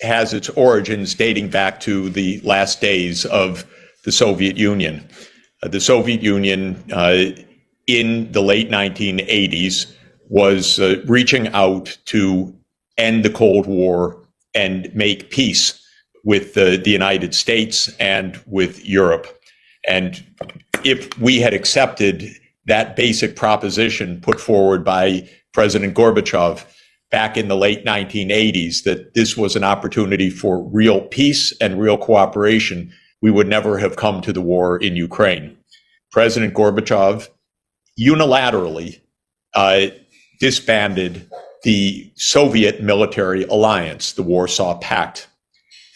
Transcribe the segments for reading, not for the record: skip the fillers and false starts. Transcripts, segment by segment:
has its origins dating back to the last days of the Soviet Union. The Soviet Union in the late 1980s was reaching out to end the Cold War and make peace with the United States and with Europe. And if we had accepted that basic proposition put forward by President Gorbachev back in the late 1980s, that this was an opportunity for real peace and real cooperation, we would never have come to the war in Ukraine. President Gorbachev unilaterally disbanded the Soviet military alliance, the Warsaw Pact.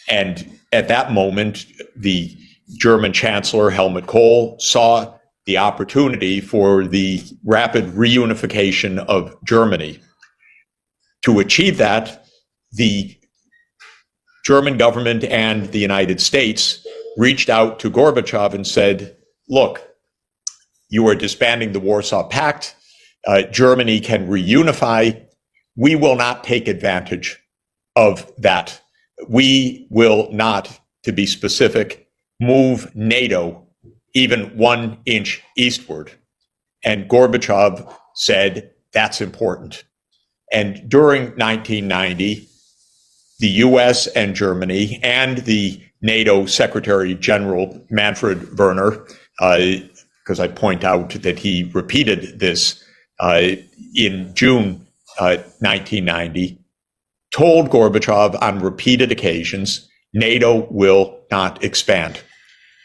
And at that moment, the German Chancellor Helmut Kohl saw the opportunity for the rapid reunification of Germany. To achieve that, the German government and the United States reached out to Gorbachev and said, look, you are disbanding the Warsaw Pact. Germany can reunify. We will not take advantage of that. We will not, to be specific, move NATO even 1 inch eastward. And Gorbachev said, that's important. And during 1990, the US and Germany and the NATO Secretary General Manfred Werner, because I point out that he repeated this in June 1990, told Gorbachev on repeated occasions, NATO will not expand.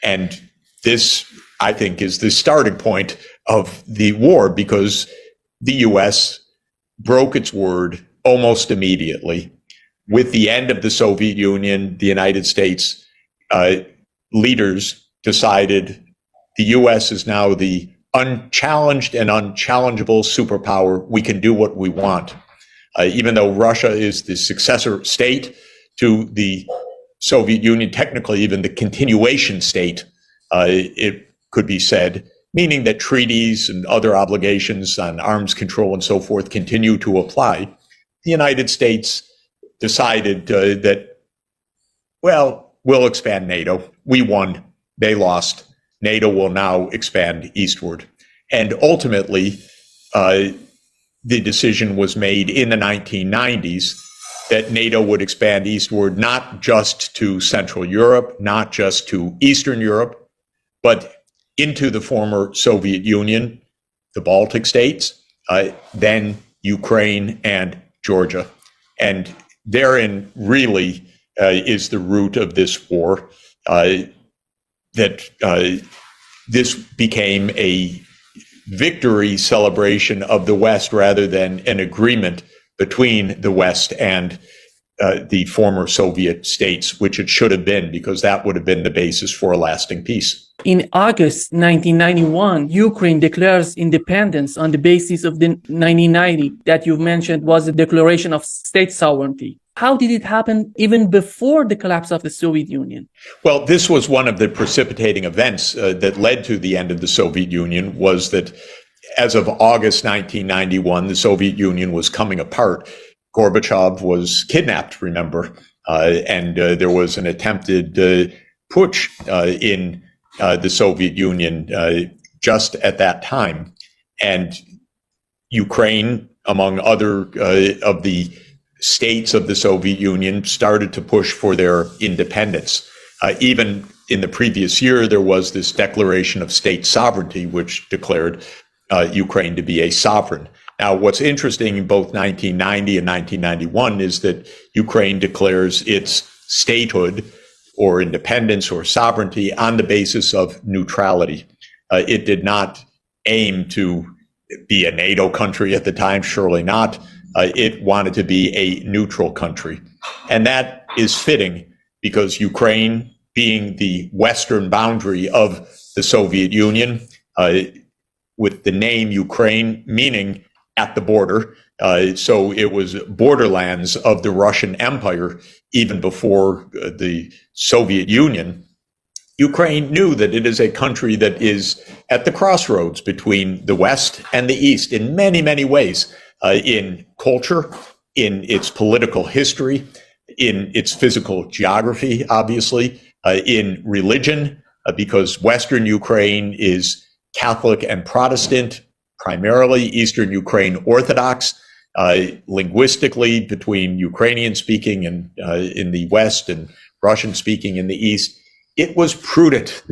And this, I think, is the starting point of the war, because the US broke its word almost immediately. With the end of the Soviet Union, the United States leaders decided the US is now the unchallenged and unchallengeable superpower. We can do what we want. Even though Russia is the successor state to the Soviet Union, technically even the continuation state, it could be said, meaning that treaties and other obligations on arms control and so forth continue to apply. The United States decided that, well, we'll expand NATO. We won, they lost. NATO will now expand eastward. And ultimately, the decision was made in the 1990s that NATO would expand eastward, not just to Central Europe, not just to Eastern Europe, but into the former Soviet Union, the Baltic states, then Ukraine and Georgia. And therein really is the root of this war, that this became a victory celebration of the West rather than an agreement between the West and the former Soviet states, which it should have been, because that would have been the basis for a lasting peace. In August 1991, Ukraine declares independence on the basis of the 1990 that you mentioned was a declaration of state sovereignty. How did it happen even before the collapse of the Soviet Union? Well, this was one of the precipitating events that led to the end of the Soviet Union, was that as of August 1991, the Soviet Union was coming apart. Gorbachev was kidnapped, remember, and there was an attempted putsch in the Soviet Union just at that time. And Ukraine, among other of the states of the Soviet Union, started to push for their independence. Even in the previous year, there was this declaration of state sovereignty, which declared Ukraine to be a sovereign. Now, what's interesting in both 1990 and 1991 is that Ukraine declares its statehood or independence or sovereignty on the basis of neutrality. It did not aim to be a NATO country at the time, surely not. It wanted to be a neutral country. And that is fitting, because Ukraine, being the western boundary of the Soviet Union, with the name Ukraine meaning at the border, so it was borderlands of the Russian Empire even before the Soviet Union. Ukraine knew that it is a country that is at the crossroads between the West and the East in many, many ways, in culture, in its political history. in its physical geography, obviously, in religion, because Western Ukraine is Catholic and Protestant, primarily Eastern Ukraine Orthodox, linguistically between Ukrainian speaking and in the West and Russian speaking in the East. It was prudent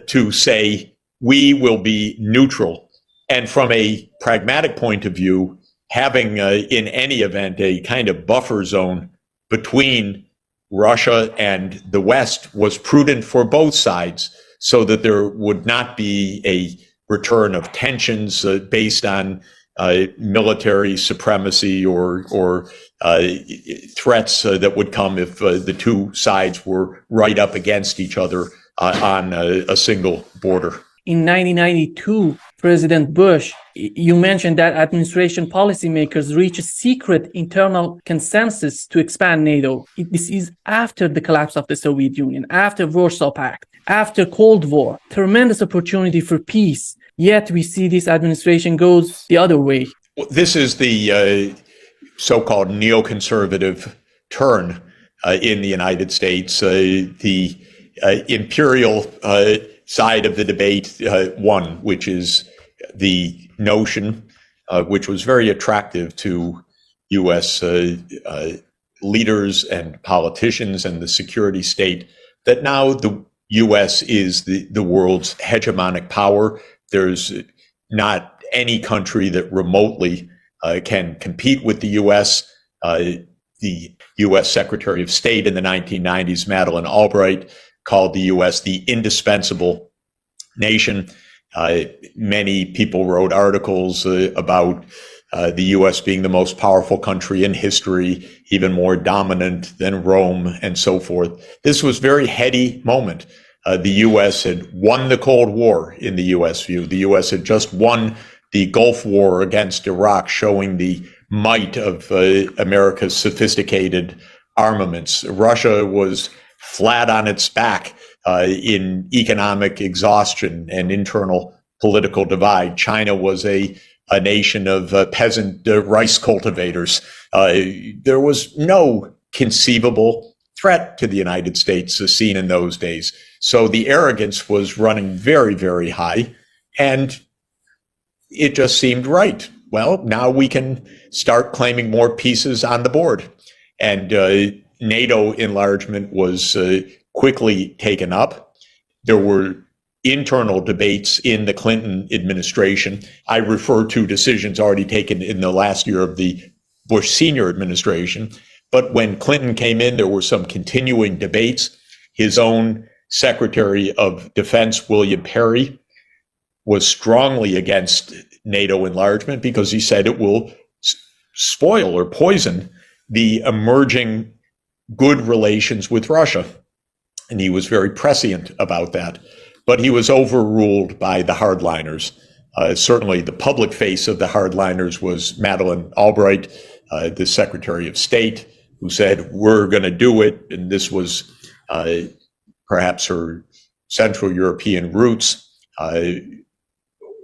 to say we will be neutral. And from a pragmatic point of view, having in any event a kind of buffer zone between Russia and the West was prudent for both sides, so that there would not be a return of tensions based on military supremacy or threats that would come if the two sides were right up against each other on a single border. In 1992, President Bush, you mentioned that administration policymakers reached a secret internal consensus to expand NATO. This is after the collapse of the Soviet Union, after Warsaw Pact, after Cold War. Tremendous opportunity for peace. Yet we see this administration goes the other way. This is the so-called neoconservative turn in the United States. The imperial side of the debate won, which is the notion, which was very attractive to U.S. Leaders and politicians and the security state, that now the U.S. is the world's hegemonic power. There's not any country that remotely can compete with the U.S. The U.S. Secretary of State in the 1990s, Madeleine Albright, called the U.S. the indispensable nation. Many people wrote articles about the U.S. being the most powerful country in history, even more dominant than Rome, and so forth. This was a very heady moment. The U.S. had won the Cold War in the U.S. view. The U.S. had just won the Gulf War against Iraq, showing the might of America's sophisticated armaments. Russia was flat on its back in economic exhaustion and internal political divide. China was a nation of peasant rice cultivators. There was no conceivable threat to the United States seen in those days. So the arrogance was running very, very high, and it just seemed right. Well, now we can start claiming more pieces on the board. And NATO enlargement was quickly taken up. There were internal debates in the Clinton administration. I refer to decisions already taken in the last year of the Bush senior administration. But when Clinton came in, there were some continuing debates. His own Secretary of Defense, William Perry, was strongly against NATO enlargement because he said it will spoil or poison the emerging good relations with Russia. And he was very prescient about that. But he was overruled by the hardliners. Certainly the public face of the hardliners was Madeleine Albright, the Secretary of State, who said, we're going to do it. And this was perhaps her Central European roots,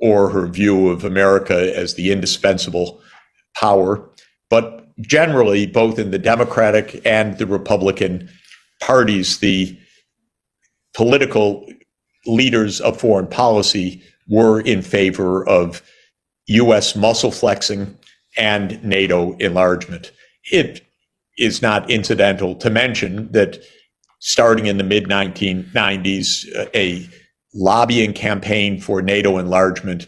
or her view of America as the indispensable power. But generally, both in the Democratic and the Republican parties, the political leaders of foreign policy were in favor of U.S. muscle flexing and NATO enlargement. It is not incidental to mention that starting in the mid-1990s, a lobbying campaign for NATO enlargement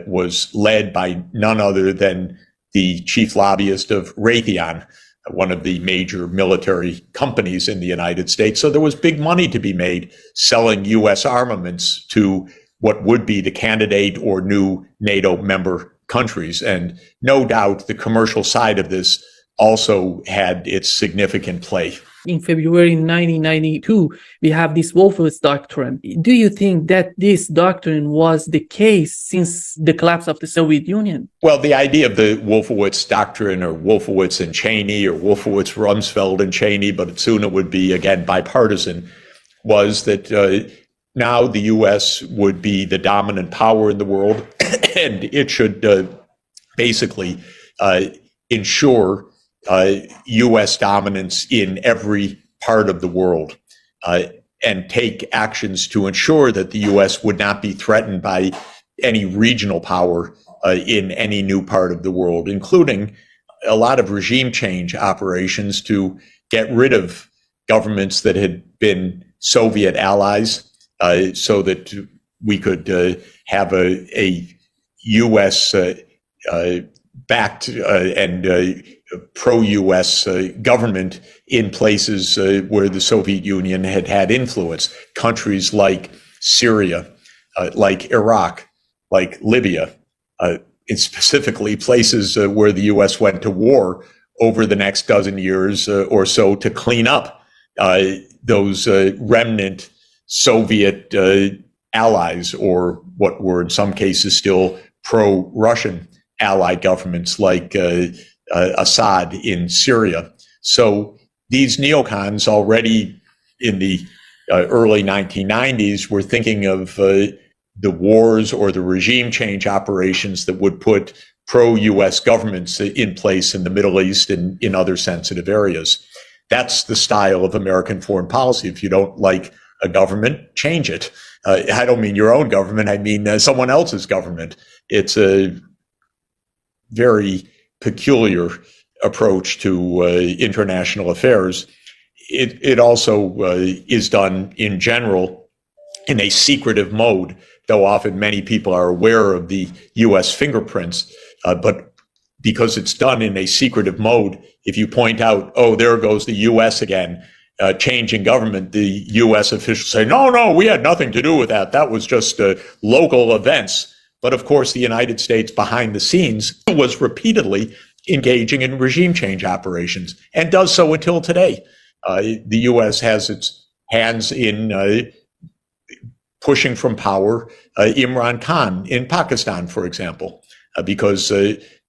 was led by none other than the chief lobbyist of Raytheon, one of the major military companies in the United States. So there was big money to be made selling U.S. armaments to what would be the candidate or new NATO member countries. And no doubt the commercial side of this also had its significant play. In February 1992, we have this Wolfowitz Doctrine. Do you think that this doctrine was the case since the collapse of the Soviet Union? Well, the idea of the Wolfowitz Doctrine, or Wolfowitz and Cheney, or Wolfowitz, Rumsfeld and Cheney, but soon it would be, again, bipartisan, was that now the U.S. would be the dominant power in the world, and it should basically ensure U.S. dominance in every part of the world, and take actions to ensure that the U.S. would not be threatened by any regional power in any new part of the world, including a lot of regime change operations to get rid of governments that had been Soviet allies, so that we could have a U.S. Backed and pro-U.S. Government in places where the Soviet Union had influence. Countries like Syria, like Iraq, like Libya, and specifically places where the U.S. went to war over the next dozen years or so to clean up those remnant Soviet allies, or what were in some cases still pro-Russian allied governments like Assad in Syria. So these neocons already in the early 1990s were thinking of the wars or the regime change operations that would put pro-U.S. governments in place in the Middle East and in other sensitive areas. That's the style of American foreign policy. If you don't like a government, change it. I don't mean your own government. I mean someone else's government. It's a very peculiar approach to international affairs. It also is done in general in a secretive mode, though often many people are aware of the U.S. fingerprints. But because it's done in a secretive mode, if you point out, oh, there goes the U.S. again, changing government, the U.S. officials say, no, we had nothing to do with that. That was just local events. But of course, the United States behind the scenes was repeatedly engaging in regime change operations and does so until today. The U.S. has its hands in pushing from power Imran Khan in Pakistan, for example, because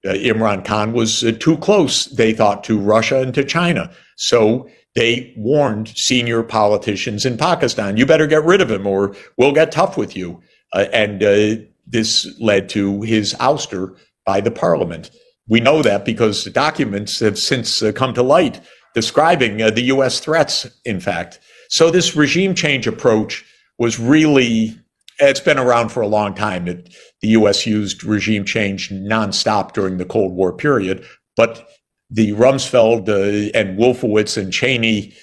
Imran Khan was too close, they thought, to Russia and to China. So they warned senior politicians in Pakistan, you better get rid of him or we'll get tough with you. This led to his ouster by the parliament. We know that because the documents have since come to light describing the U.S. threats, in fact. So this regime change approach was really, it's been around for a long time. The U.S. used regime change nonstop during the Cold War period, but the Rumsfeld and Wolfowitz and Cheney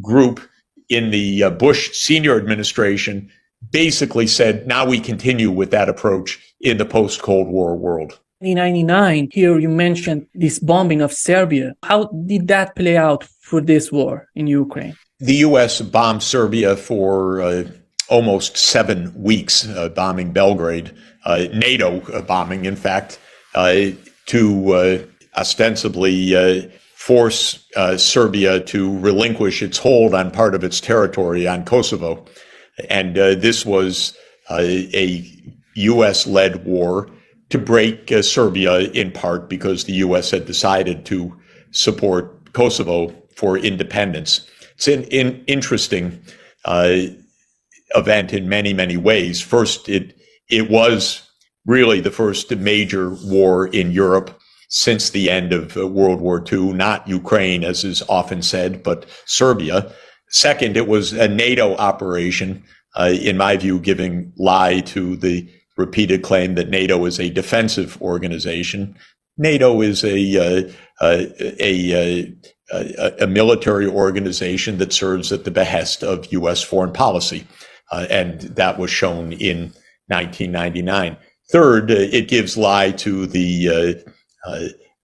group in the Bush senior administration basically said, now we continue with that approach in the post-Cold War world. In 1999, here you mentioned this bombing of Serbia. How did that play out for this war in Ukraine? The U.S. bombed Serbia for almost 7 weeks, bombing Belgrade, NATO bombing, in fact, to ostensibly force Serbia to relinquish its hold on part of its territory on Kosovo. And this was a U.S.-led war to break Serbia in part because the U.S. had decided to support Kosovo for independence. It's an interesting event in many, many ways. First, it was really the first major war in Europe since the end of World War II, not Ukraine, as is often said, but Serbia. Second, it was a NATO operation, in my view, giving lie to the repeated claim that NATO is a defensive organization. NATO is a military organization that serves at the behest of U.S. foreign policy, and that was shown in 1999. Third, it gives lie to the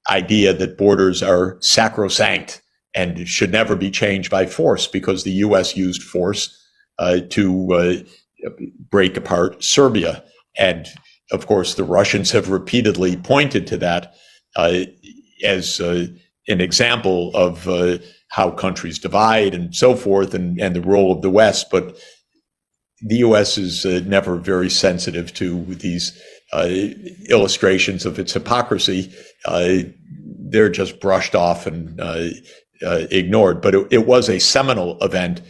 idea that borders are sacrosanct and should never be changed by force, because the U.S. used force to break apart Serbia. And of course, the Russians have repeatedly pointed to that as an example of how countries divide and so forth, and the role of the West. But the U.S. is never very sensitive to these illustrations of its hypocrisy. They're just brushed off and ignored. But it was a seminal event,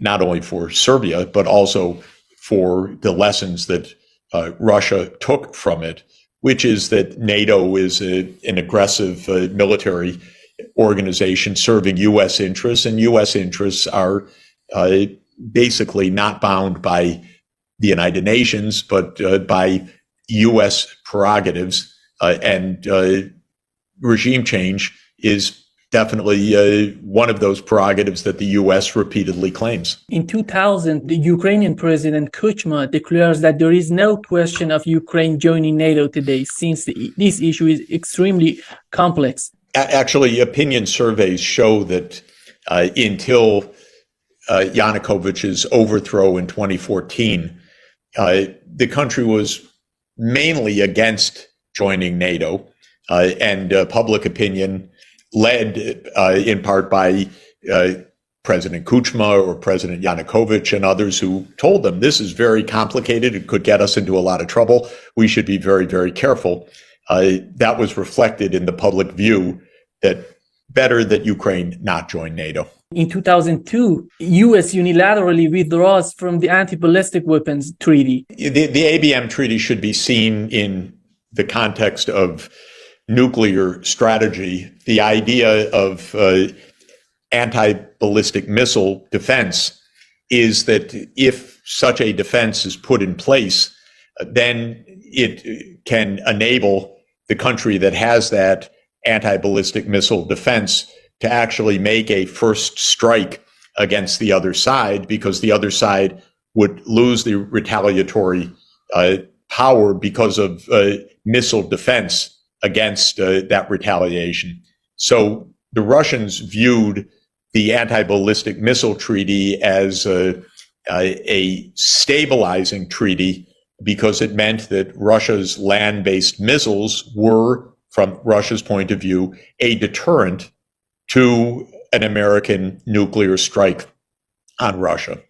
not only for Serbia, but also for the lessons that Russia took from it, which is that NATO is an aggressive military organization serving U.S. interests, and U.S. interests are basically not bound by the United Nations, but by U.S. prerogatives, and regime change is definitely one of those prerogatives that the U.S. repeatedly claims. In 2000, the Ukrainian president Kuchma declares that there is no question of Ukraine joining NATO today, since this issue is extremely complex. Actually, opinion surveys show that until Yanukovych's overthrow in 2014, the country was mainly against joining NATO, and public opinion, led in part by President Kuchma or President Yanukovych and others who told them this is very complicated. It could get us into a lot of trouble. We should be very, very careful. That was reflected in the public view that better that Ukraine not join NATO. In 2002, U.S. unilaterally withdraws from the anti-ballistic weapons treaty. The ABM treaty should be seen in the context of nuclear strategy. The idea of anti-ballistic missile defense is that if such a defense is put in place, then it can enable the country that has that anti-ballistic missile defense to actually make a first strike against the other side, because the other side would lose the retaliatory power because of missile defense against that retaliation. So the Russians viewed the anti-ballistic missile treaty as a stabilizing treaty, because it meant that Russia's land-based missiles were, from Russia's point of view, a deterrent to an American nuclear strike on Russia.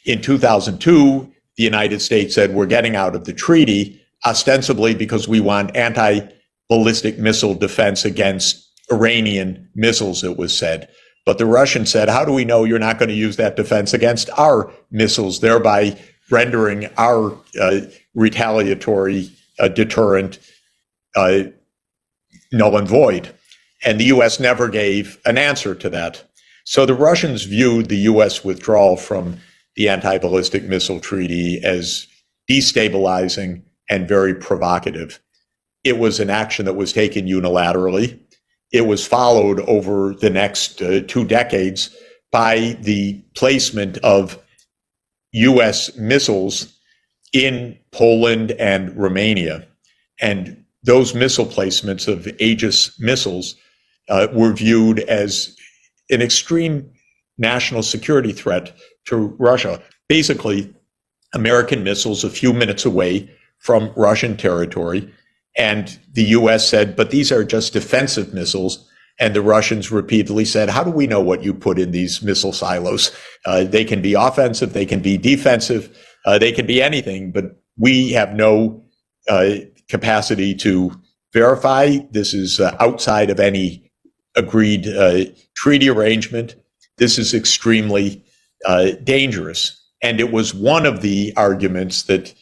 In 2002, the United States said, we're getting out of the treaty, ostensibly because we want anti-ballistic missile defense against Iranian missiles, it was said. But the Russians said, how do we know you're not going to use that defense against our missiles, thereby rendering our retaliatory deterrent null and void? And the U.S. never gave an answer to that. So the Russians viewed the U.S. withdrawal from the anti-ballistic missile treaty as destabilizing and very provocative. It was an action that was taken unilaterally. It was followed over the next 2 decades by the placement of U.S. missiles in Poland and Romania. And those missile placements of Aegis missiles were viewed as an extreme national security threat to Russia. Basically, American missiles a few minutes away from Russian territory. And the U.S. said, but these are just defensive missiles. And the Russians repeatedly said, how do we know what you put in these missile silos? They can be offensive, they can be defensive, they can be anything, but we have no capacity to verify. This is outside of any agreed treaty arrangement. This is extremely dangerous. And it was one of the arguments that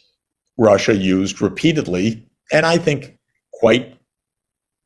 Russia used repeatedly, and I think quite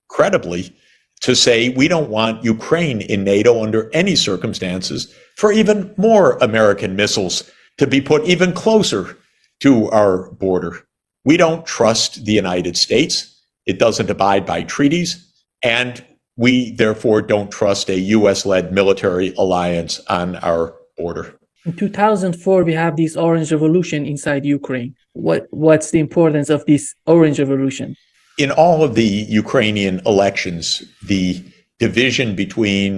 credibly, to say we don't want Ukraine in NATO under any circumstances for even more American missiles to be put even closer to our border. We don't trust the United States. It doesn't abide by treaties, and we therefore don't trust a U.S.-led military alliance on our border. In 2004, we have this Orange Revolution inside Ukraine. What's the importance of this Orange Revolution? In all of the Ukrainian elections, the division between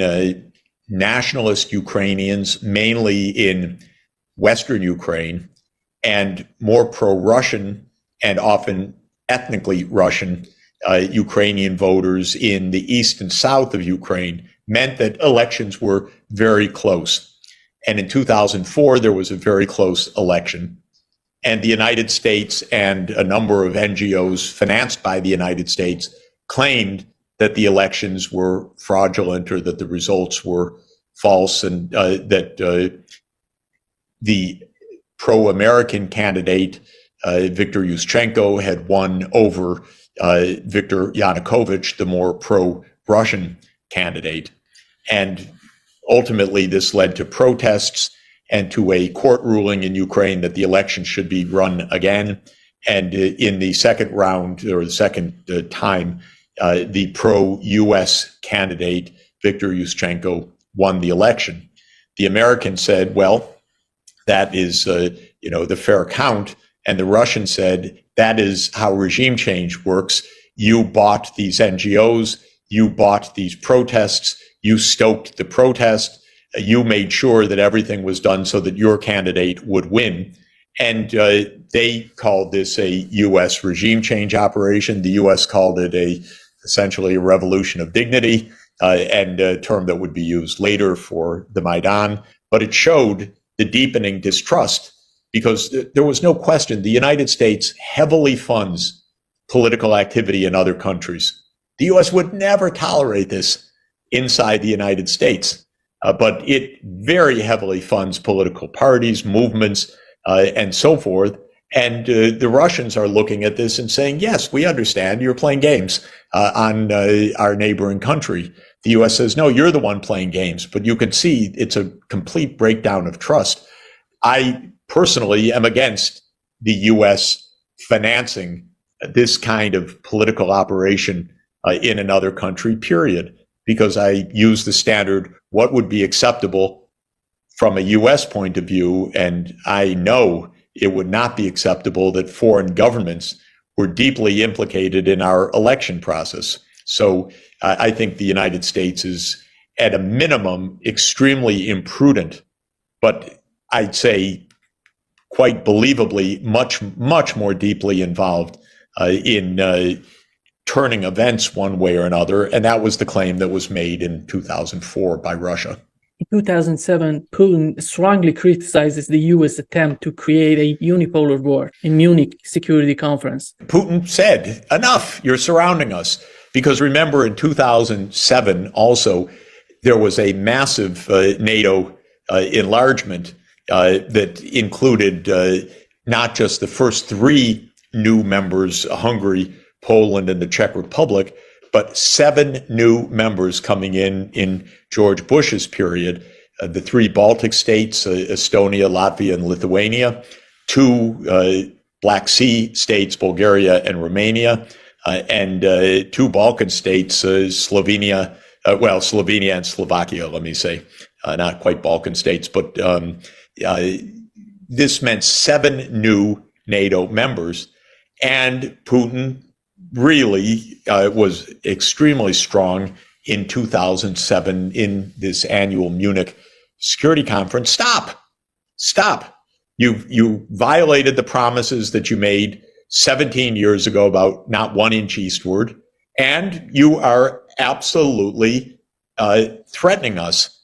nationalist Ukrainians, mainly in Western Ukraine, and more pro-Russian and often ethnically Russian Ukrainian voters in the east and south of Ukraine meant that elections were very close. And in 2004, there was a very close election. And the United States and a number of NGOs financed by the United States claimed that the elections were fraudulent or that the results were false, and that the pro-American candidate Viktor Yushchenko had won over Viktor Yanukovych, the more pro-Russian candidate. And ultimately, this led to protests and to a court ruling in Ukraine that the election should be run again. And in the second round, or the second time, the pro-US candidate, Viktor Yushchenko, won the election. The Americans said, well, that is, the fair count. And the Russians said, that is how regime change works. You bought these NGOs, you bought these protests, you stoked the protest, you made sure that everything was done so that your candidate would win. And they called this a U.S. regime change operation. The U.S. called it essentially a revolution of dignity, and a term that would be used later for the Maidan. But it showed the deepening distrust, because there was no question the United States heavily funds political activity in other countries. The U.S. would never tolerate this inside the United States, but it very heavily funds political parties, movements, and so forth. And the Russians are looking at this and saying, yes, we understand you're playing games on our neighboring country. The U.S. says, no, you're the one playing games. But you can see it's a complete breakdown of trust. I personally am against the U.S. financing this kind of political operation in another country, period, because I use the standard, what would be acceptable from a U.S. point of view, and I know it would not be acceptable that foreign governments were deeply implicated in our election process. So I think the United States is, at a minimum, extremely imprudent, but I'd say quite believably much, much more deeply involved in turning events one way or another. And that was the claim that was made in 2004 by Russia. In 2007, Putin strongly criticizes the U.S. attempt to create a unipolar war in Munich Security Conference. Putin said, enough, you're surrounding us. Because remember, in 2007, also, there was a massive NATO enlargement that included not just the first three new members, Hungary, Poland, and the Czech Republic, but 7 new members coming in George Bush's period, the 3 Baltic states, Estonia, Latvia, and Lithuania, 2 Black Sea states, Bulgaria and Romania, and 2 Balkan states, Slovenia and Slovakia, let me say, not quite Balkan states, but this meant 7 new NATO members, and Putin really was extremely strong in 2007 in this annual Munich Security Conference. Stop. You violated the promises that you made 17 years ago about not 1 inch eastward, and you are absolutely threatening us.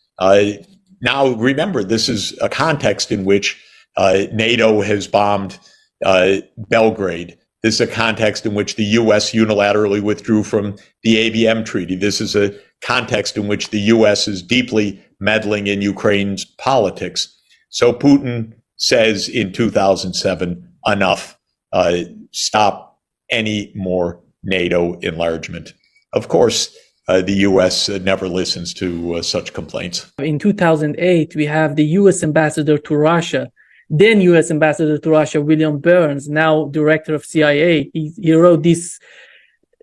Now, remember, this is a context in which NATO has bombed Belgrade. This is a context in which the U.S. unilaterally withdrew from the ABM treaty. This is a context in which the U.S. is deeply meddling in Ukraine's politics. So Putin says in 2007, enough, stop any more NATO enlargement. Of course, the U.S. Never listens to such complaints. In 2008, we have the U.S. ambassador to Russia, then U.S. ambassador to Russia, William Burns, now director of CIA. He wrote this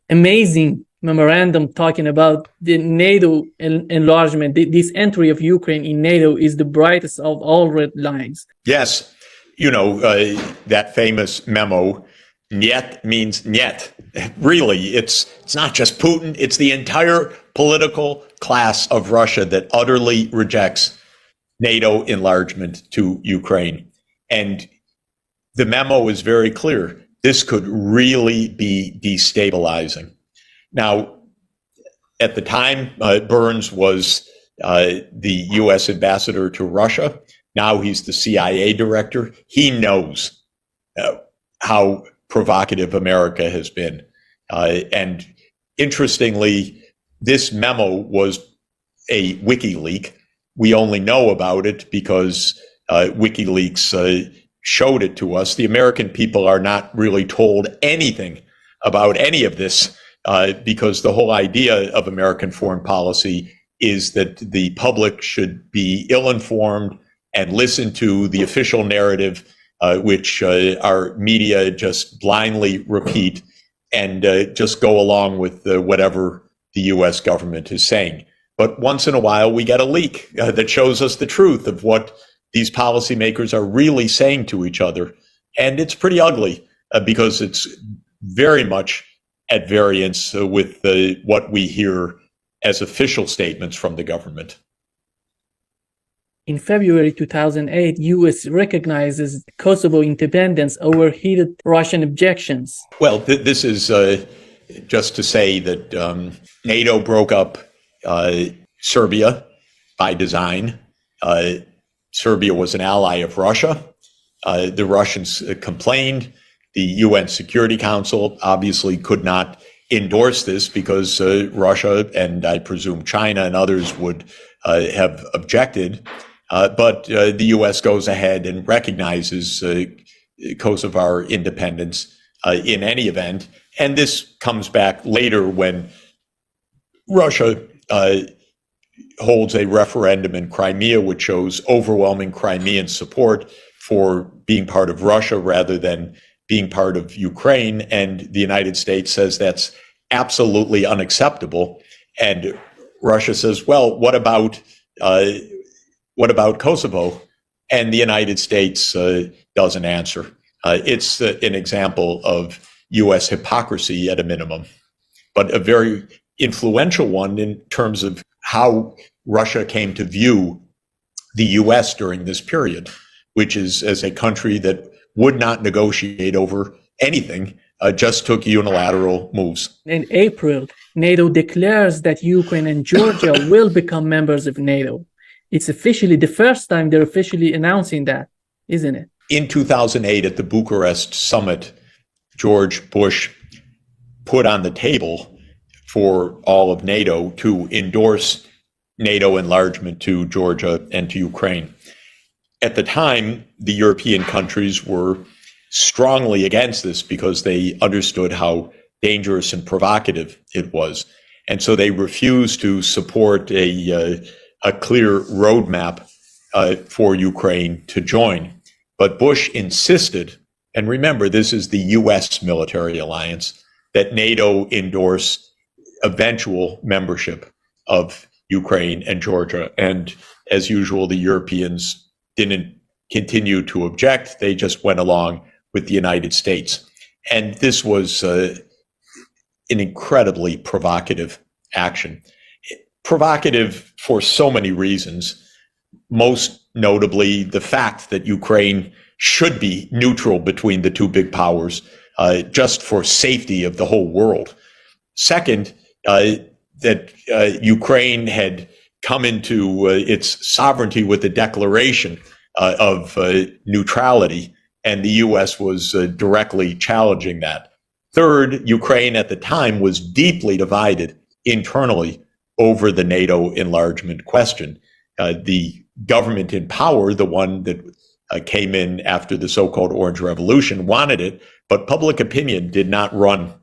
amazing memorandum talking about the NATO enlargement. This entry of Ukraine in NATO is the brightest of all red lines. Yes. That famous memo, "Niet" means "niet." Really, it's not just Putin, it's the entire political class of Russia that utterly rejects NATO enlargement to Ukraine. And the memo is very clear. This could really be destabilizing. Now, at the time, Burns was the U.S. ambassador to Russia. Now he's the CIA director. He knows how provocative America has been. And interestingly, this memo was a WikiLeak. We only know about it because WikiLeaks showed it to us. The American people are not really told anything about any of this because the whole idea of American foreign policy is that the public should be ill-informed and listen to the official narrative, which our media just blindly repeat and just go along with whatever the U.S. government is saying. But once in a while, we get a leak that shows us the truth of what these policymakers are really saying to each other. And it's pretty ugly because it's very much at variance with what we hear as official statements from the government. In February 2008, U.S. recognizes Kosovo independence over heated Russian objections. Well, this is just to say that NATO broke up Serbia by design. Serbia was an ally of Russia. The Russians complained. The UN Security Council obviously could not endorse this because Russia and I presume China and others would have objected. But the U.S. goes ahead and recognizes Kosovar independence in any event. And this comes back later when Russia holds a referendum in Crimea, which shows overwhelming Crimean support for being part of Russia rather than being part of Ukraine. And the United States says that's absolutely unacceptable. And Russia says, well, what about Kosovo? And the United States doesn't answer. It's an example of U.S. hypocrisy at a minimum, but a very influential one in terms of how Russia came to view the U.S. during this period, which is as a country that would not negotiate over anything, just took unilateral moves. In April, NATO declares that Ukraine and Georgia will become members of NATO. It's officially the first time they're officially announcing that, isn't it? In 2008, at the Bucharest summit, George Bush put on the table for all of NATO to endorse NATO enlargement to Georgia and to Ukraine. At the time, the European countries were strongly against this because they understood how dangerous and provocative it was. And so they refused to support a clear roadmap for Ukraine to join. But Bush insisted, and remember, this is the U.S. military alliance, that NATO endorse eventual membership of Ukraine and Georgia. And as usual, the Europeans didn't continue to object. They just went along with the United States. And this was an incredibly provocative action. Provocative for so many reasons, most notably the fact that Ukraine should be neutral between the two big powers, just for safety of the whole world. Second, that Ukraine had come into its sovereignty with a declaration of neutrality, and the U.S. was directly challenging that. Third, Ukraine at the time was deeply divided internally over the NATO enlargement question. The government in power, the one that came in after the so-called Orange Revolution, wanted it, but public opinion did not run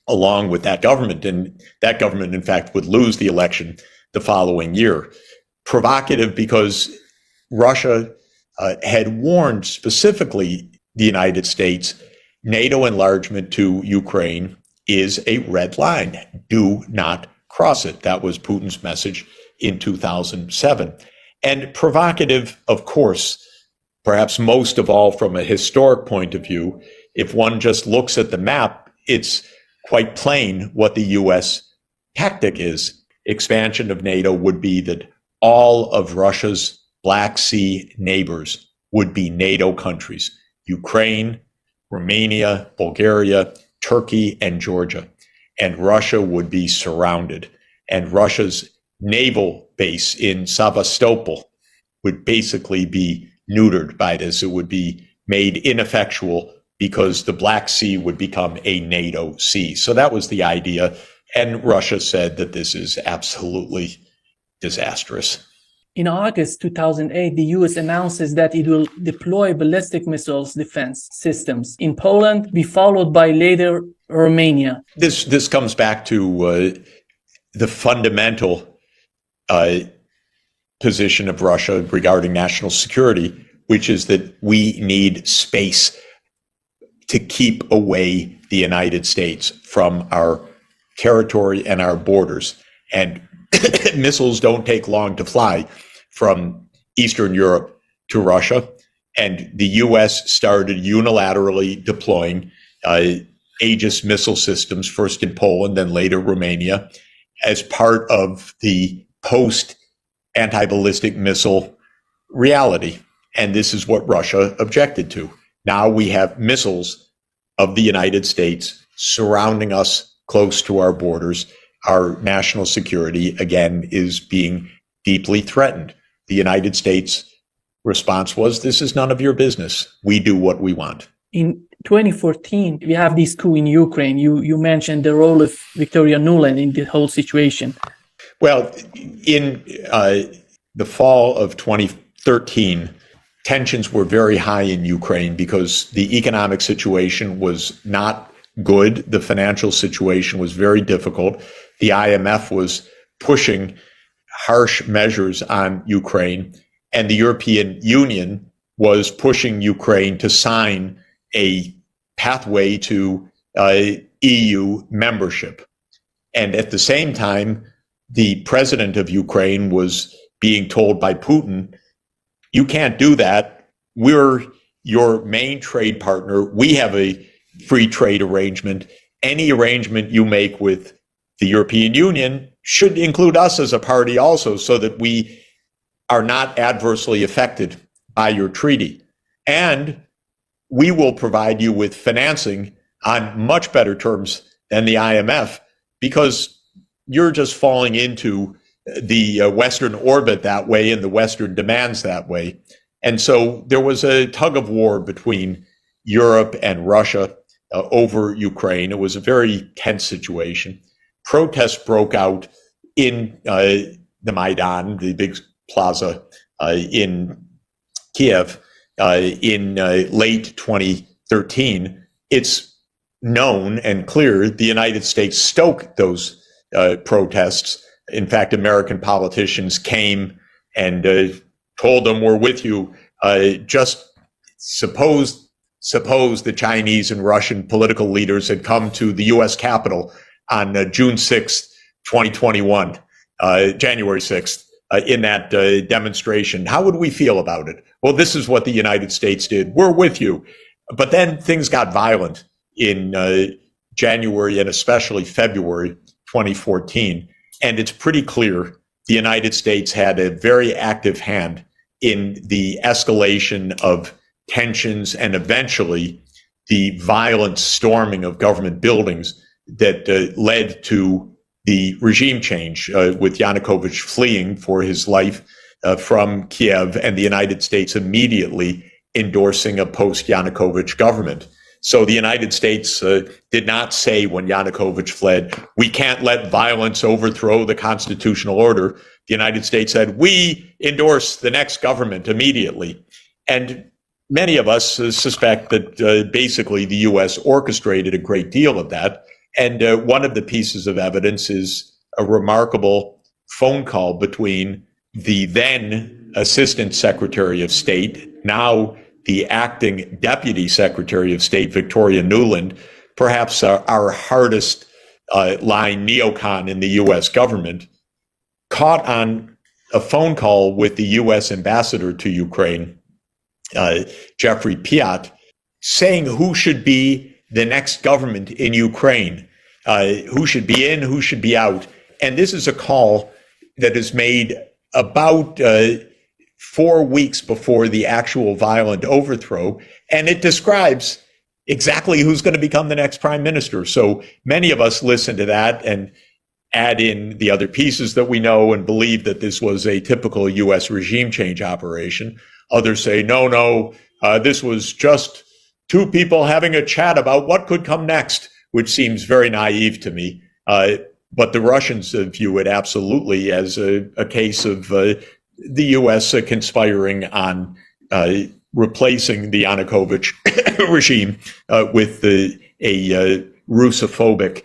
along with that government. And that government, in fact, would lose the election the following year. Provocative because Russia had warned specifically the United States, NATO enlargement to Ukraine is a red line. Do not cross it. That was Putin's message in 2007. And provocative, of course, perhaps most of all from a historic point of view. If one just looks at the map, it's quite plain what the U.S. tactic is. Expansion of NATO would be that all of Russia's Black Sea neighbors would be NATO countries: Ukraine, Romania, Bulgaria, Turkey, and Georgia. And Russia would be surrounded. And Russia's naval base in Sevastopol would basically be neutered by this. It would be made ineffectual because the Black Sea would become a NATO sea. So that was the idea. And Russia said that this is absolutely disastrous. In August 2008, the US announces that it will deploy ballistic missiles defense systems in Poland, be followed by later Romania. This comes back to the fundamental position of Russia regarding national security, which is that we need space to keep away the United States from our territory and our borders. And missiles don't take long to fly from Eastern Europe to Russia. And the U.S. started unilaterally deploying Aegis missile systems, first in Poland, then later Romania, as part of the post-anti-ballistic missile reality. And this is what Russia objected to. Now we have missiles of the United States surrounding us close to our borders. Our national security, again, is being deeply threatened. The United States response was, this is none of your business. We do what we want. In 2014, we have this coup in Ukraine. You mentioned the role of Victoria Nuland in the whole situation. Well, in the fall of 2013, tensions were very high in Ukraine because the economic situation was not good. The financial situation was very difficult. The IMF was pushing harsh measures on Ukraine, and the European Union was pushing Ukraine to sign a pathway to EU membership. And at the same time, the president of Ukraine was being told by Putin, you can't do that. We're your main trade partner. We have a free trade arrangement. Any arrangement you make with the European Union should include us as a party also, so that we are not adversely affected by your treaty. And we will provide you with financing on much better terms than the IMF, because you're just falling into the Western orbit that way and the Western demands that way. And so there was a tug of war between Europe and Russia over Ukraine. It was a very tense situation. Protests broke out in the Maidan, the big plaza in Kiev, in late 2013. It's known and clear the United States stoked those protests. In fact, American politicians came and told them, we're with you. Just suppose the Chinese and Russian political leaders had come to the U.S. Capitol on June 6th, 2021, January 6th, in that demonstration. How would we feel about it? Well, this is what the United States did. We're with you. But then things got violent in January and especially February 2014. And it's pretty clear the United States had a very active hand in the escalation of tensions and eventually the violent storming of government buildings that led to the regime change, with Yanukovych fleeing for his life from Kiev and the United States immediately endorsing a post-Yanukovych government. So the United States did not say when Yanukovych fled, we can't let violence overthrow the constitutional order. The United States said, we endorse the next government immediately. And many of us suspect that basically the U.S. orchestrated a great deal of that. And one of the pieces of evidence is a remarkable phone call between the then Assistant Secretary of State, now the acting Deputy Secretary of State, Victoria Nuland, perhaps our hardest line neocon in the U.S. government, caught on a phone call with the U.S. ambassador to Ukraine, Jeffrey Piat, saying who should be the next government in Ukraine, who should be in, who should be out. And this is a call that is made about 4 weeks before the actual violent overthrow. And it describes exactly who's going to become the next prime minister. So many of us listen to that and add in the other pieces that we know and believe that this was a typical U.S. regime change operation. Others say, no, this was just two people having a chat about what could come next, which seems very naive to me. But the Russians view it absolutely as a case of the U.S. Conspiring on replacing the Yanukovych regime with a Russophobic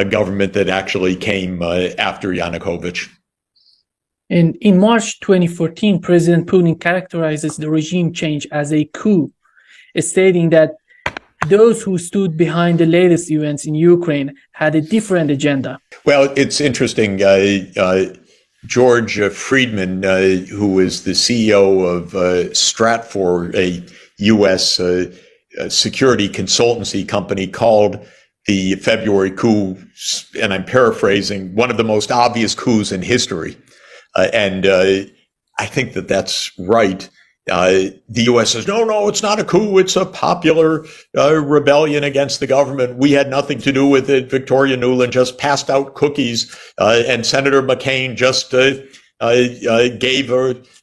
government that actually came after Yanukovych. And in March 2014, President Putin characterizes the regime change as a coup, stating that those who stood behind the latest events in Ukraine had a different agenda. Well, it's interesting. George Friedman, who is the CEO of Stratfor, a U.S. Security consultancy company, called the February coup, and I'm paraphrasing, one of the most obvious coups in history. And I think that that's right. The U.S. says, no, it's not a coup. It's a popular rebellion against the government. We had nothing to do with it. Victoria Nuland just passed out cookies, and Senator McCain just gave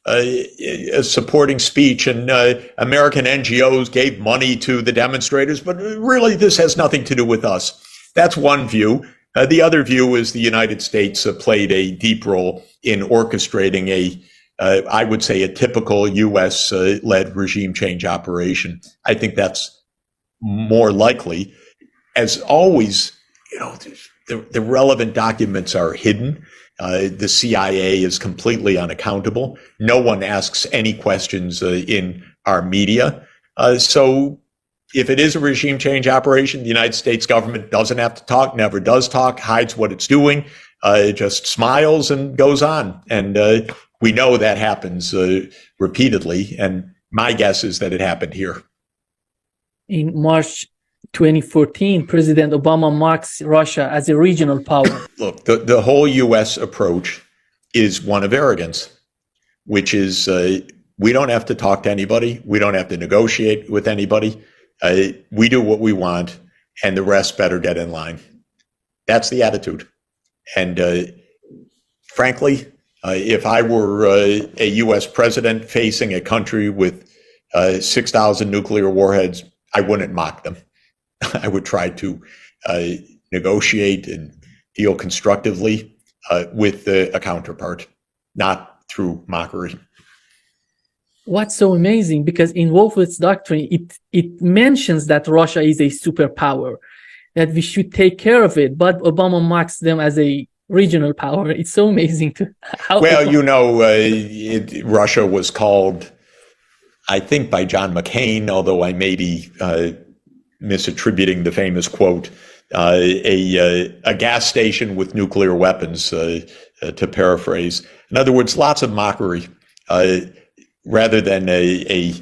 a supporting speech, and American NGOs gave money to the demonstrators. But really, this has nothing to do with us. That's one view. The other view is the United States played a deep role in orchestrating I would say, a typical U.S. led regime change operation. I think that's more likely. As always, the relevant documents are hidden. The CIA is completely unaccountable. No one asks any questions in our media. So if it is a regime change operation, the United States government doesn't have to talk, never does talk, hides what it's doing, just smiles and goes on. And we know that happens repeatedly, and my guess is that it happened here. In March 2014, President Obama marks Russia as a regional power. Look, the whole U.S. approach is one of arrogance, which is we don't have to talk to anybody. We don't have to negotiate with anybody. We do what we want, and the rest better get in line. That's the attitude. And frankly, if I were a U.S. president facing a country with 6,000 nuclear warheads, I wouldn't mock them. I would try to negotiate and deal constructively with a counterpart, not through mockery. What's so amazing, because in Wolfowitz doctrine, it mentions that Russia is a superpower, that we should take care of it, but Obama marks them as a regional power. It's so amazing to how. Well, Russia was called, I think, by John McCain, although I may be misattributing the famous quote, a gas station with nuclear weapons, to paraphrase. In other words, lots of mockery, rather than a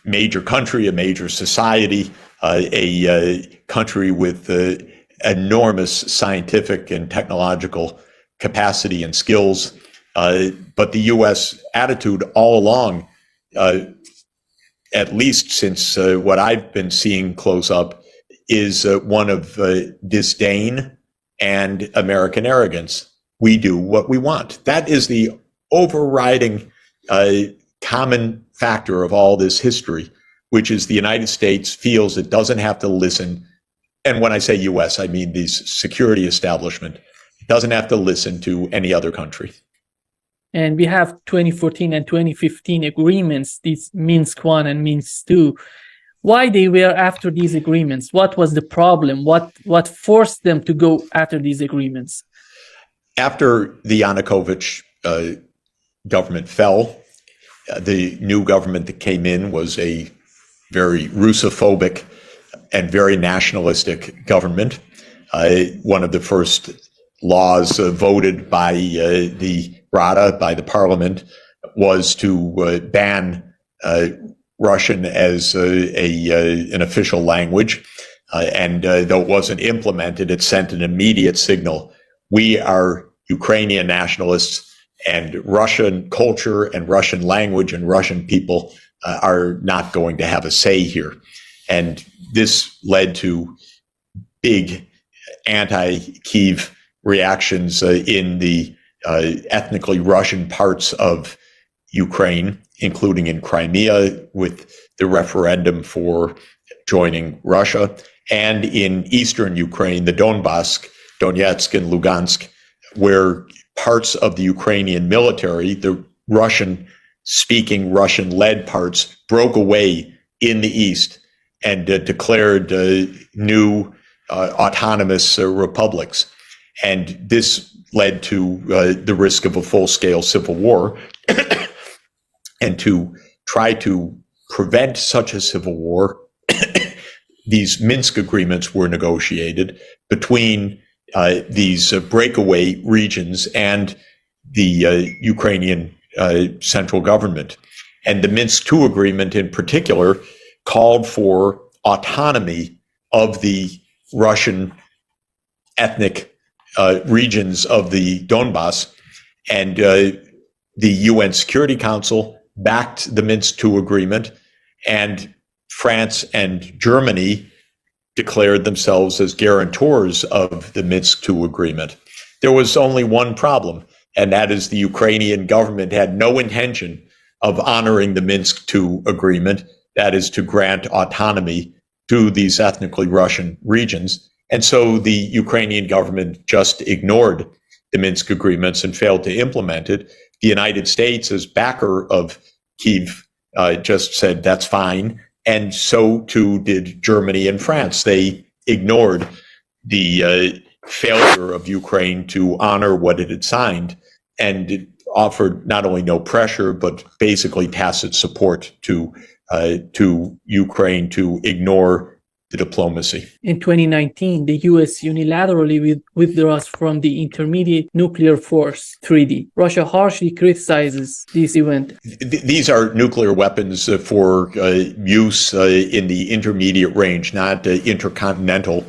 major country, a major society, a country with enormous scientific and technological capacity and skills. But the U.S. attitude all along, at least since what I've been seeing close up, is one of disdain and American arrogance. We do what we want. That is the overriding common factor of all this history, which is the United States feels it doesn't have to listen. And when I say U.S., I mean the security establishment. It doesn't have to listen to any other country. And we have 2014 and 2015 agreements, these Minsk I and Minsk II. Why they were after these agreements? What was the problem? What forced them to go after these agreements? After the Yanukovych government fell, the new government that came in was a very Russophobic and very nationalistic government. One of the first laws voted by the Rada, by the parliament, was to ban Russian as an official language. And though it wasn't implemented, it sent an immediate signal. We are Ukrainian nationalists, and Russian culture and Russian language and Russian people are not going to have a say here. And this led to big anti-Kiev reactions in the ethnically Russian parts of Ukraine, including in Crimea with the referendum for joining Russia, and in eastern Ukraine, the Donetsk and Lugansk, where parts of the Ukrainian military, the Russian-speaking, Russian-led parts broke away in the east and declared new autonomous republics. And this led to the risk of a full-scale civil war. And to try to prevent such a civil war, these Minsk agreements were negotiated between these breakaway regions and the Ukrainian central government. And the Minsk II agreement in particular called for autonomy of the Russian ethnic regions of the Donbass. And the UN Security Council backed the Minsk II agreement, and France and Germany declared themselves as guarantors of the Minsk II agreement. There was only one problem, and that is the Ukrainian government had no intention of honoring the Minsk II agreement, that is to grant autonomy to these ethnically Russian regions. And so the Ukrainian government just ignored the Minsk agreements and failed to implement it. The United States, as backer of Kyiv, just said that's fine. And so too did Germany and France. They ignored the failure of Ukraine to honor what it had signed, and it offered not only no pressure, but basically tacit support to Ukraine to ignore the diplomacy. In 2019, the U.S. unilaterally withdraws from the Intermediate Nuclear Force Treaty. Russia harshly criticizes this event. These are nuclear weapons for use in the intermediate range, not intercontinental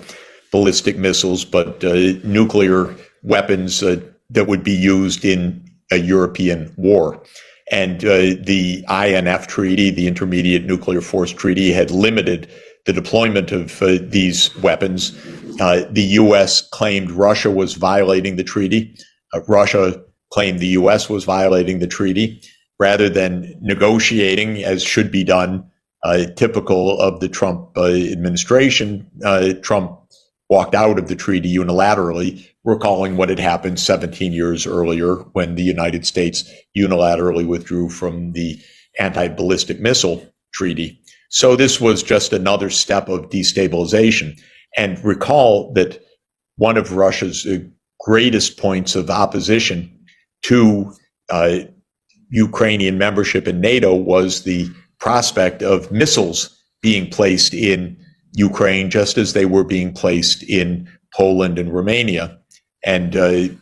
ballistic missiles, but nuclear weapons that would be used in a European war. And the INF Treaty, the Intermediate Nuclear Force Treaty, had limited the deployment of these weapons. The U.S. claimed Russia was violating the treaty. Russia claimed the U.S. was violating the treaty. Rather than negotiating, as should be done, typical of the Trump administration, Trump walked out of the treaty unilaterally, recalling what had happened 17 years earlier when the United States unilaterally withdrew from the anti-ballistic missile treaty. So this was just another step of destabilization. And recall that one of Russia's greatest points of opposition to Ukrainian membership in NATO was the prospect of missiles being placed in Ukraine, just as they were being placed in Poland and Romania. And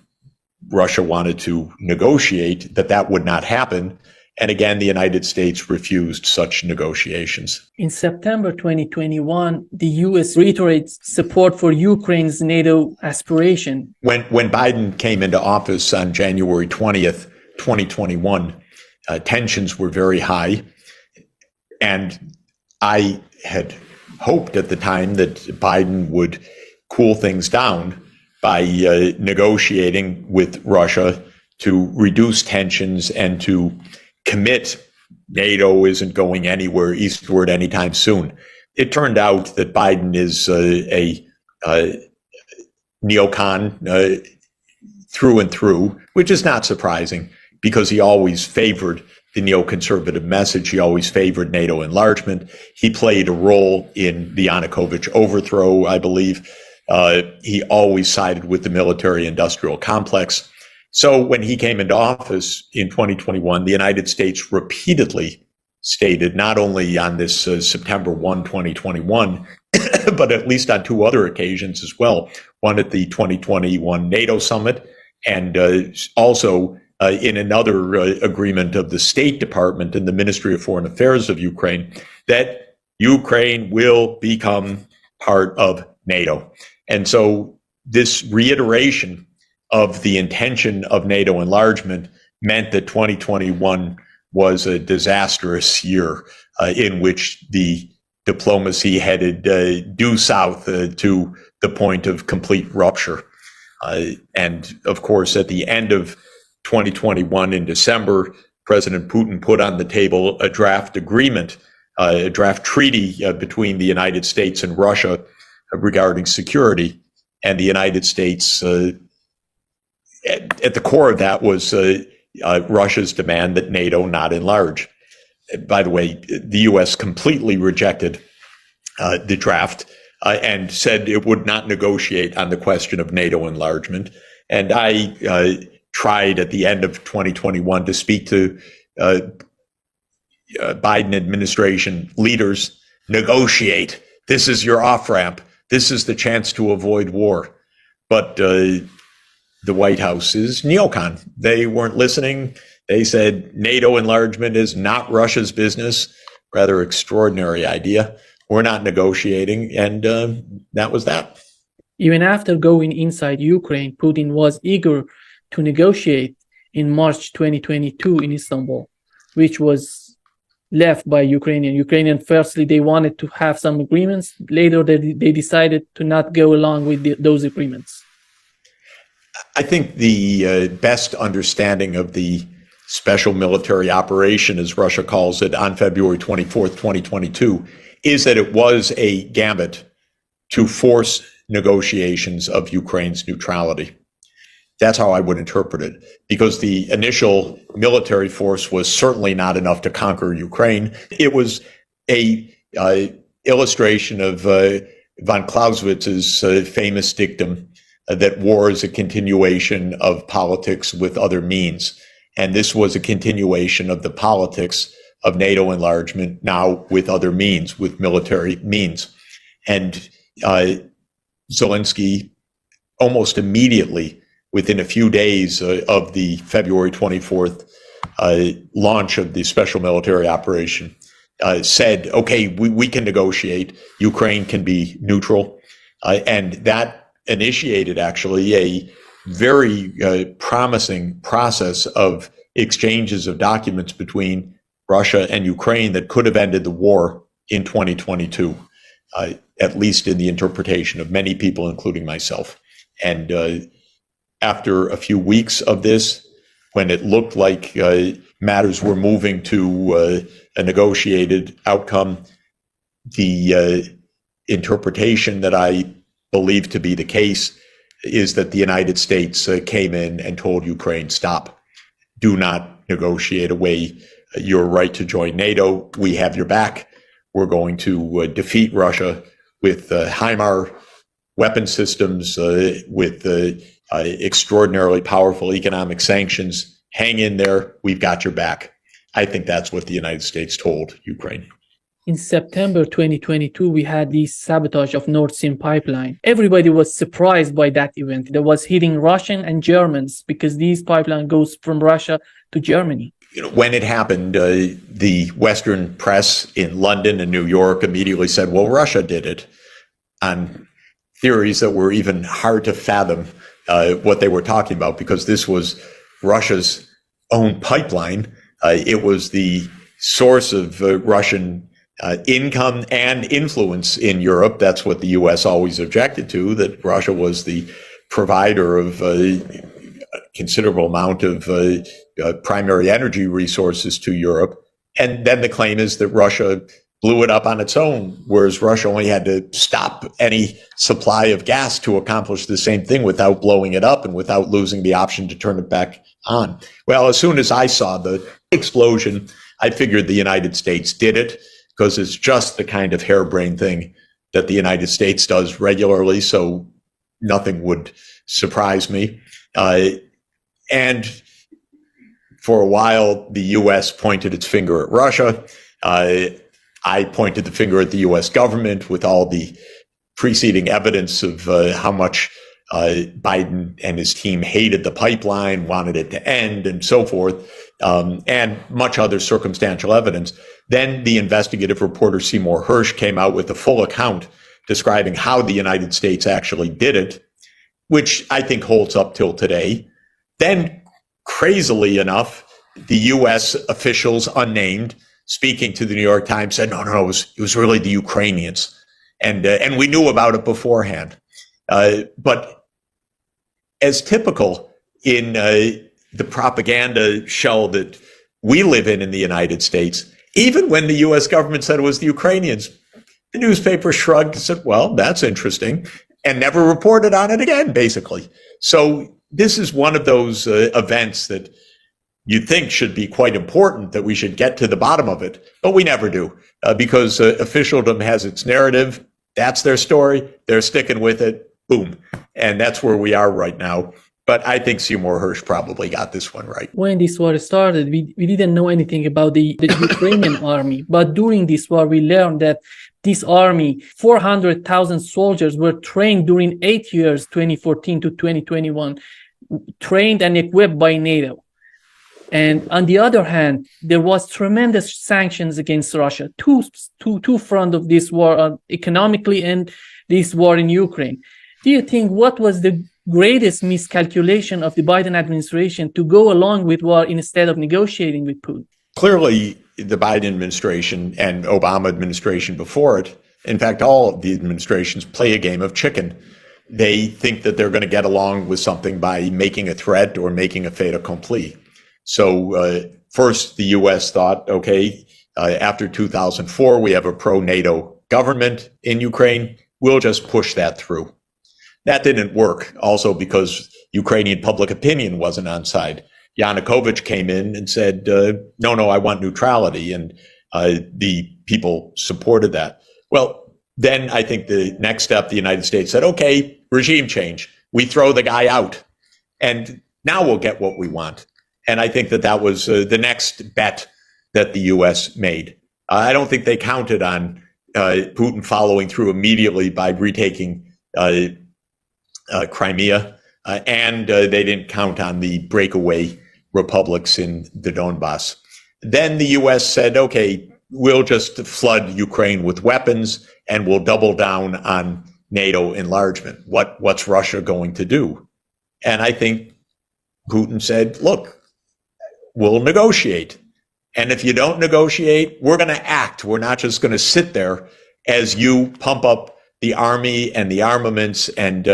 Russia wanted to negotiate that would not happen. And again, the United States refused such negotiations. In September 2021, the U.S. reiterates support for Ukraine's NATO aspiration. When Biden came into office on January 20th, 2021, tensions were very high. And I had hoped at the time that Biden would cool things down by negotiating with Russia to reduce tensions and to commit NATO isn't going anywhere eastward anytime soon. It turned out that Biden is a neocon through and through, which is not surprising because he always favored the neoconservative message. He always favored NATO enlargement. He played a role in the Yanukovych overthrow, I believe. He always sided with the military-industrial complex. So when he came into office in 2021, the United States repeatedly stated, not only on this September 1, 2021, but at least on two other occasions as well, one at the 2021 NATO summit and also in another agreement of the State Department and the Ministry of Foreign Affairs of Ukraine, that Ukraine will become part of NATO. And so this reiteration of the intention of NATO enlargement meant that 2021 was a disastrous year in which the diplomacy headed due south to the point of complete rupture. And of course, at the end of 2021 in December, President Putin put on the table a draft agreement, a draft treaty between the United States and Russia regarding security. And the United States, at the core of that was Russia's demand that NATO not enlarge. By the way, the U.S. completely rejected the draft and said it would not negotiate on the question of NATO enlargement. And I tried at the end of 2021 to speak to Biden administration leaders. Negotiate. This is your off-ramp. This is the chance to avoid war. But the White House is neocon. They weren't listening. They said NATO enlargement is not Russia's business. Rather extraordinary idea. We're not negotiating. And that was that. Even after going inside Ukraine, Putin was eager to negotiate in March 2022 in Istanbul, which was left by Ukrainian, firstly, they wanted to have some agreements. Later, they decided to not go along with those agreements. I think the best understanding of the special military operation, as Russia calls it, on February 24th, 2022, is that it was a gambit to force negotiations of Ukraine's neutrality. That's how I would interpret it, because the initial military force was certainly not enough to conquer Ukraine. It was a illustration of von Clausewitz's famous dictum that war is a continuation of politics with other means. And this was a continuation of the politics of NATO enlargement, now with other means, with military means. And Zelensky almost immediately, within a few days of the February 24th launch of the special military operation, said, okay, we can negotiate. Ukraine can be neutral. And that initiated actually a very promising process of exchanges of documents between Russia and Ukraine that could have ended the war in 2022, at least in the interpretation of many people, including myself. And after a few weeks of this, when it looked like matters were moving to a negotiated outcome, the interpretation that I believe to be the case is that the United States came in and told Ukraine, stop, do not negotiate away your right to join NATO. We have your back. We're going to defeat Russia with HIMAR weapon systems, with extraordinarily powerful economic sanctions. Hang in there. We've got your back. I think that's what the United States told Ukraine. In September 2022, we had the sabotage of Nord Stream pipeline. Everybody was surprised by that event. That was hitting Russian and Germans because these pipeline goes from Russia to Germany. When it happened, the Western press in London and New York immediately said, well, Russia did it, on theories that were even hard to fathom what they were talking about, because this was Russia's own pipeline. It was the source of Russian income and influence in Europe. That's what the U.S. always objected to, that Russia was the provider of a considerable amount of primary energy resources to Europe. And then the claim is that Russia blew it up on its own, whereas Russia only had to stop any supply of gas to accomplish the same thing without blowing it up and without losing the option to turn it back on. Well, as soon as I saw the explosion, I figured the United States did it, because it's just the kind of harebrained thing that the United States does regularly, so nothing would surprise me. And for a while, the U.S. pointed its finger at Russia. I pointed the finger at the U.S. government with all the preceding evidence of how much Biden and his team hated the pipeline, wanted it to end, and so forth, and much other circumstantial evidence. Then the investigative reporter Seymour Hersh came out with a full account describing how the United States actually did it, which I think holds up till today. Then, crazily enough, the U.S. officials, unnamed, speaking to the New York Times, said, no, it was really the Ukrainians. And we knew about it beforehand. But as typical in the propaganda shell that we live in the United States, even when the U.S. government said it was the Ukrainians, the newspaper shrugged and said, well, that's interesting, and never reported on it again, basically. So this is one of those events that you'd think should be quite important, that we should get to the bottom of it, but we never do, because officialdom has its narrative. That's their story. They're sticking with it. Boom. And that's where we are right now. But I think Seymour Hersh probably got this one right. When this war started, we didn't know anything about the Ukrainian army. But during this war, we learned that this army, 400,000 soldiers, were trained during 8 years, 2014 to 2021, trained and equipped by NATO. And on the other hand, there was tremendous sanctions against Russia, two front of this war, economically and this war in Ukraine. Do you think what was the greatest miscalculation of the Biden administration to go along with war instead of negotiating with Putin? Clearly, the Biden administration and Obama administration before it, in fact, all of the administrations play a game of chicken. They think that they're going to get along with something by making a threat or making a fait accompli. So first, the U.S. thought, okay, after 2004, we have a pro-NATO government in Ukraine. We'll just push that through. That didn't work, also because Ukrainian public opinion wasn't on side. Yanukovych came in and said, no, I want neutrality. And the people supported that. Well, then I think the next step, the United States said, okay, regime change. We throw the guy out. And now we'll get what we want. And I think that was the next bet that the U.S. made. I don't think they counted on Putin following through immediately by retaking Crimea, and they didn't count on the breakaway republics in the Donbass. Then the U.S. said, okay, we'll just flood Ukraine with weapons and we'll double down on NATO enlargement. What's Russia going to do? And I think Putin said, look, we'll negotiate. And if you don't negotiate, we're going to act. We're not just going to sit there as you pump up the army and the armaments and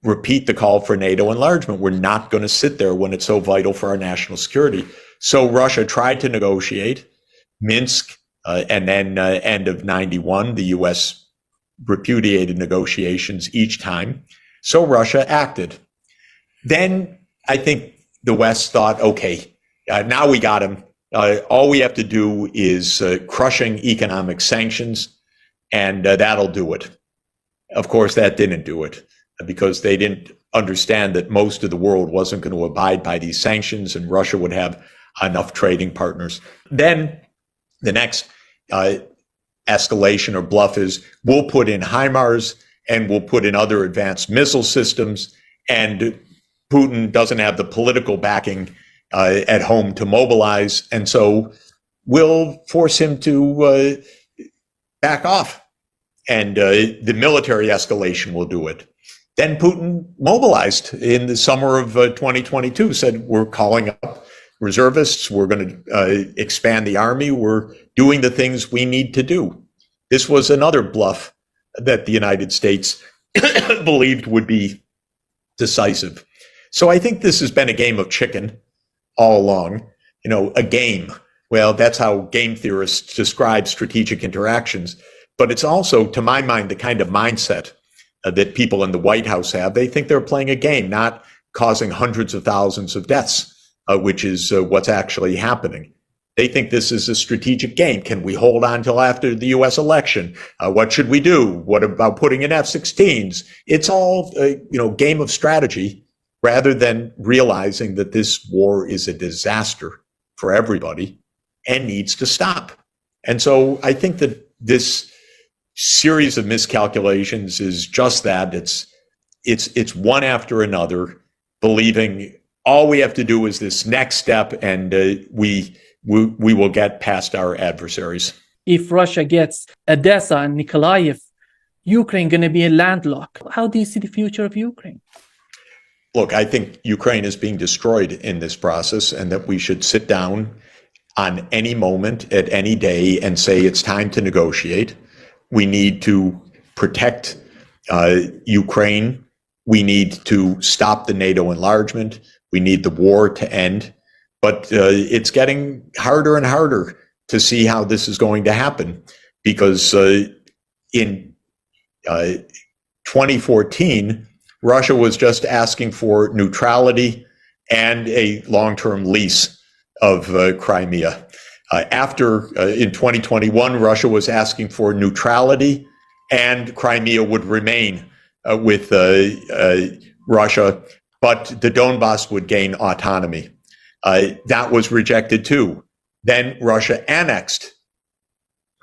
repeat the call for NATO enlargement. We're not going to sit there when it's so vital for our national security. So Russia tried to negotiate Minsk, and then end of 91, the U.S. repudiated negotiations each time. So Russia acted. Then I think the West thought, okay, now we got him. All we have to do is crushing economic sanctions, and that'll do it. Of course, that didn't do it, because they didn't understand that most of the world wasn't going to abide by these sanctions, and Russia would have enough trading partners. Then the next escalation or bluff is we'll put in HIMARS and we'll put in other advanced missile systems, and Putin doesn't have the political backing at home to mobilize, and so we'll force him to back off, and the military escalation will do it. Then Putin mobilized in the summer of 2022, said we're calling up reservists, we're going to expand the army, we're doing the things we need to do. This was another bluff that the United States believed would be decisive. So I think this has been a game of chicken all along, a game. Well, that's how game theorists describe strategic interactions. But it's also, to my mind, the kind of mindset that people in the White House have. They think they're playing a game, not causing hundreds of thousands of deaths, which is what's actually happening. They think this is a strategic game. Can we hold on till after the U.S. election? What should we do? What about putting in F-16s? It's all, game of strategy, rather than realizing that this war is a disaster for everybody and needs to stop. And so I think that this series of miscalculations is just that. It's one after another, believing all we have to do is this next step, and we will get past our adversaries. If Russia gets Odessa and Nikolaev, Ukraine going to be a landlocked. How do you see the future of Ukraine? Look, I think Ukraine is being destroyed in this process, and that we should sit down on any moment at any day and say it's time to negotiate. We need to protect Ukraine. We need to stop the NATO enlargement. We need the war to end. But it's getting harder and harder to see how this is going to happen, because in 2014, Russia was just asking for neutrality and a long-term lease of Crimea. In 2021, Russia was asking for neutrality, and Crimea would remain with Russia, but the Donbass would gain autonomy. That was rejected too. Then Russia annexed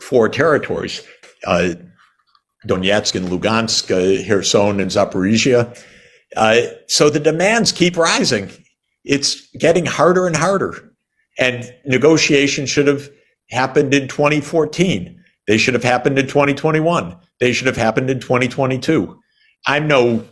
4 territories, Donetsk and Lugansk, Kherson and Zaporizhia. So the demands keep rising. It's getting harder and harder. And negotiations should have happened in 2014. They should have happened in 2021. They should have happened in 2022. I'm no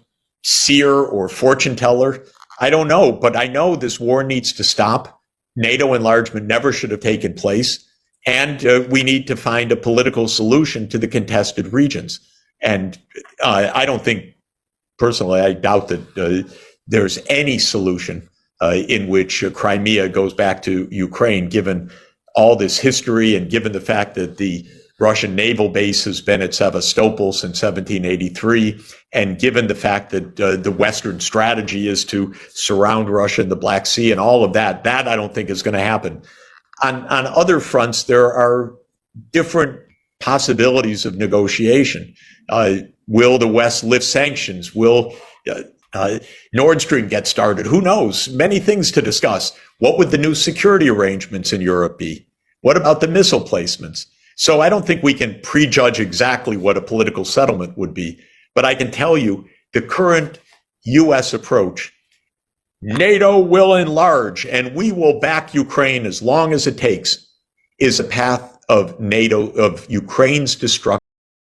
seer or fortune teller. I don't know, but I know this war needs to stop. NATO enlargement never should have taken place. And we need to find a political solution to the contested regions. And I don't think, personally, I doubt that there's any solution in which Crimea goes back to Ukraine, given all this history and given the fact that the Russian naval base has been at Sevastopol since 1783, and given the fact that the Western strategy is to surround Russia in the Black Sea and all of that, that I don't think is going to happen. On other fronts, there are different possibilities of negotiation. Will the West lift sanctions? Will Nord Stream get started? Who knows? Many things to discuss. What would the new security arrangements in Europe be? What about the missile placements? So I don't think we can prejudge exactly what a political settlement would be, but I can tell you the current U.S. approach: NATO will enlarge and we will back Ukraine as long as it takes, is a path of Ukraine's destruction.